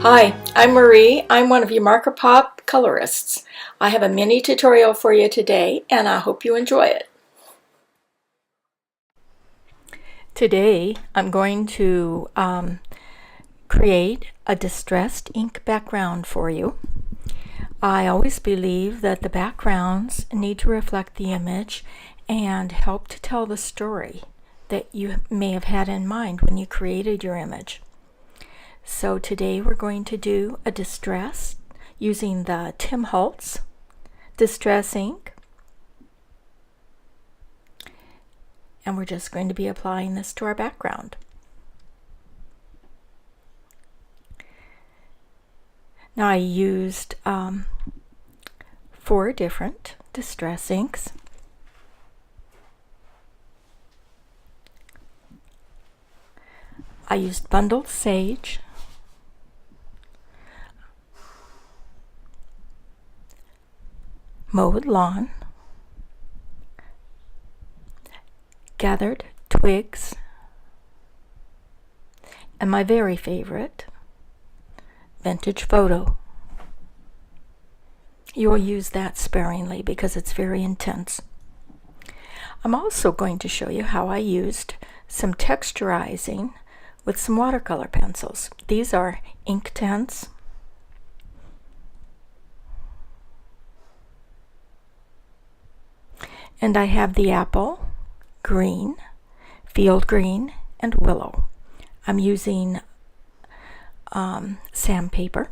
Hi, I'm Marie. I'm one of your Marker Pop colorists. I have a mini tutorial for you today, and I hope you enjoy it. Today, I'm going to create a distressed ink background for you. I always believe that the backgrounds need to reflect the image and help to tell the story that you may have had in mind when you created your image. So today we're going to do a distress using the Tim Holtz Distress ink. And we're just going to be applying this to our background. Now I used 4 different distress inks. I used Bundled Sage, Mowed Lawn, Gathered Twigs, and my very favorite, Vintage Photo. You will use that sparingly because it's very intense. I'm also going to show you how I used some texturizing with some watercolor pencils. These are Inktense. And I have the apple, green, field green, and willow. I'm using sandpaper.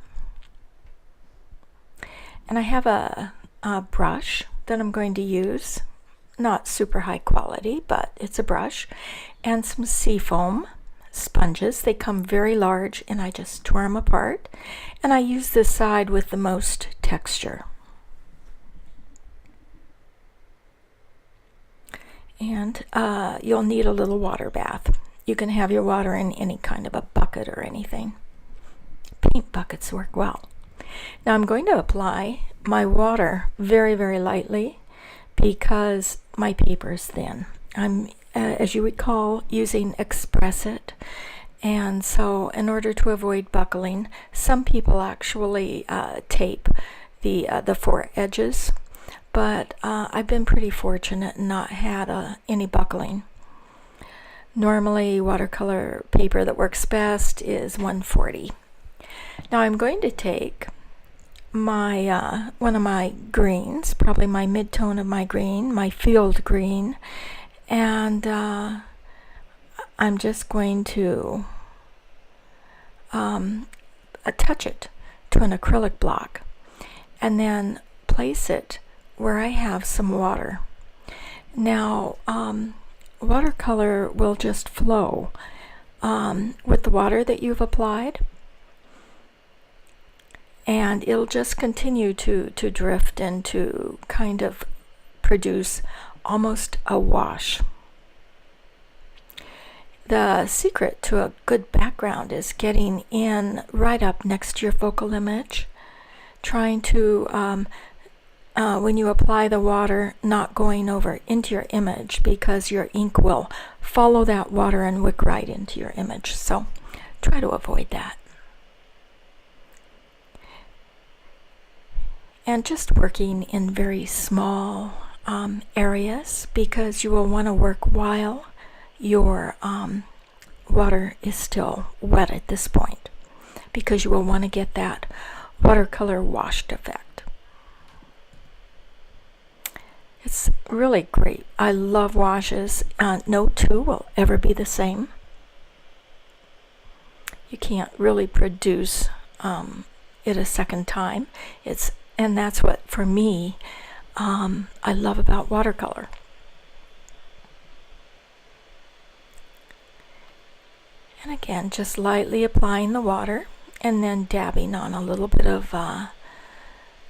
And I have a brush that I'm going to use. Not super high quality, but it's a brush. And some seafoam sponges. They come very large, and I just tore them apart. And I use this side with the most texture. And you'll need a little water bath. You can have your water in any kind of a bucket or anything. Paint buckets work well. Now I'm going to apply my water very, very lightly because my paper is thin. I'm, as you recall, using Express It. And so in order to avoid buckling, some people actually tape the 4 edges. But I've been pretty fortunate and not had any buckling. Normally, watercolor paper that works best is 140. Now I'm going to take my one of my greens, probably my mid-tone of my green, my field green, and I'm just going to attach it to an acrylic block and then place it where I have some water. Now, watercolor will just flow with the water that you've applied, and it'll just continue to drift and to kind of produce almost a wash. The secret to a good background is getting in right up next to your focal image, trying to when you apply the water, not going over into your image, because your ink will follow that water and wick right into your image. So try to avoid that. And just working in very small areas, because you will want to work while your water is still wet at this point, because you will want to get that watercolor washed effect. It's really great. I love washes. No two will ever be the same. You can't really produce it a second time. And that's what, for me, I love about watercolor. And again, just lightly applying the water and then dabbing on a little bit of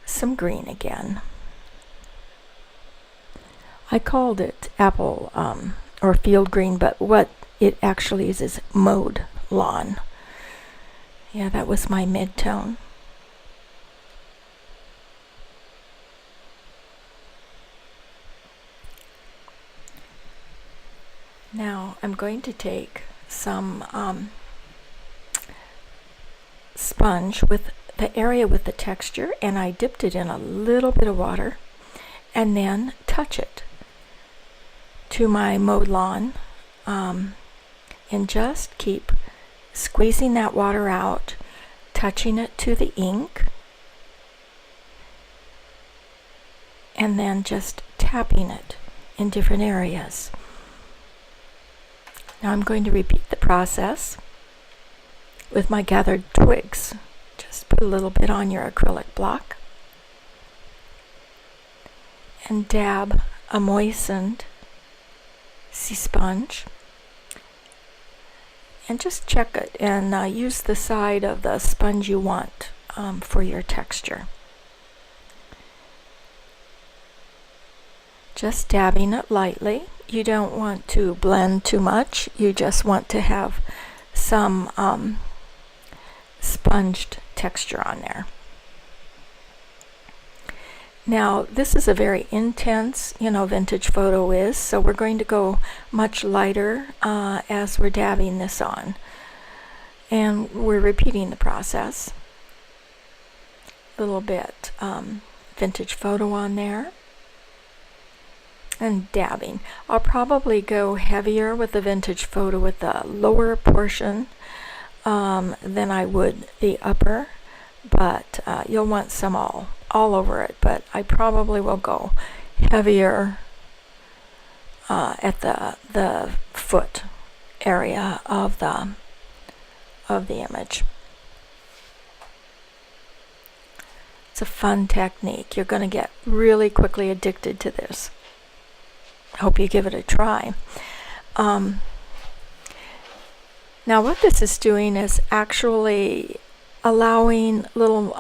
some green again. I called it apple or field green, but what it actually is mowed lawn. Yeah, that was my mid-tone. Now I'm going to take some sponge with the area with the texture, and I dipped it in a little bit of water and then touch it to my mowed lawn, and just keep squeezing that water out, touching it to the ink, and then just tapping it in different areas. Now I'm going to repeat the process with my gathered twigs. Just put a little bit on your acrylic block and dab a moistened sea sponge, and just check it and use the side of the sponge you want for your texture. Just dabbing it lightly. You don't want to blend too much. You just want to have some sponged texture on there. Now, this is a very intense, vintage photo is, so we're going to go much lighter as we're dabbing this on. And we're repeating the process. A little bit vintage photo on there. And dabbing. I'll probably go heavier with the vintage photo with the lower portion than I would the upper, but you'll want some all over it, but I probably will go heavier at the foot area of the image. It's a fun technique. You're going to get really quickly addicted to this. Hope you give it a try. Now what this is doing is actually allowing little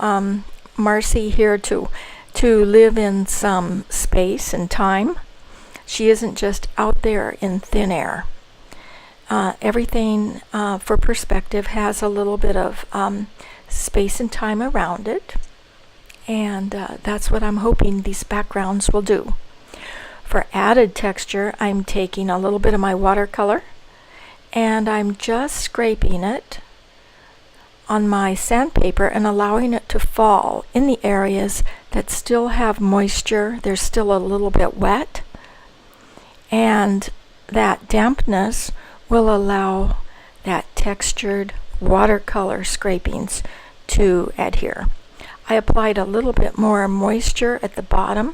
Marci here to live in some space and time. She isn't just out there in thin air. Everything for perspective has a little bit of space and time around it, and that's what I'm hoping these backgrounds will do. For added texture, I'm taking a little bit of my watercolor and I'm just scraping it on my sandpaper and allowing it to fall in the areas that still have moisture. They're still a little bit wet, and that dampness will allow that textured watercolor scrapings to adhere. I applied a little bit more moisture at the bottom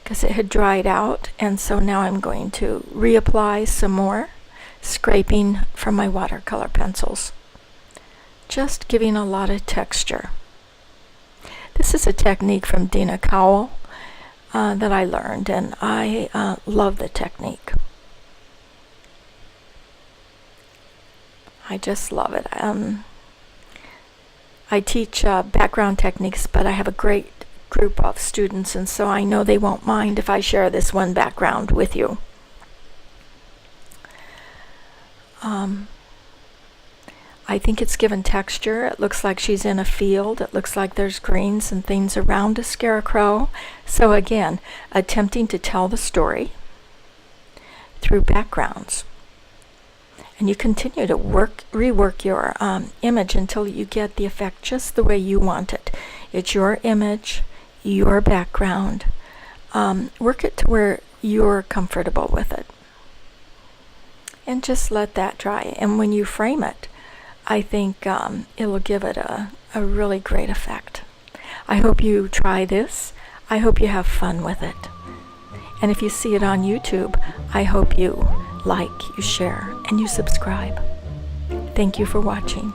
because it had dried out, and so now I'm going to reapply some more scraping from my watercolor pencils, just giving a lot of texture. This is a technique from Dina Cowell that I learned, and I love the technique. I just love it. I teach background techniques, but I have a great group of students, and so I know they won't mind if I share this one background with you. I think it's given texture. It looks like she's in a field. It looks like there's greens and things around a scarecrow. So again, attempting to tell the story through backgrounds. And you continue to rework your image until you get the effect just the way you want it. It's your image, your background. Work it to where you're comfortable with it. And just let that dry. And when you frame it, I think it'll give it a really great effect. I hope you try this. I hope you have fun with it. And if you see it on YouTube, I hope you like, you share, and you subscribe. Thank you for watching.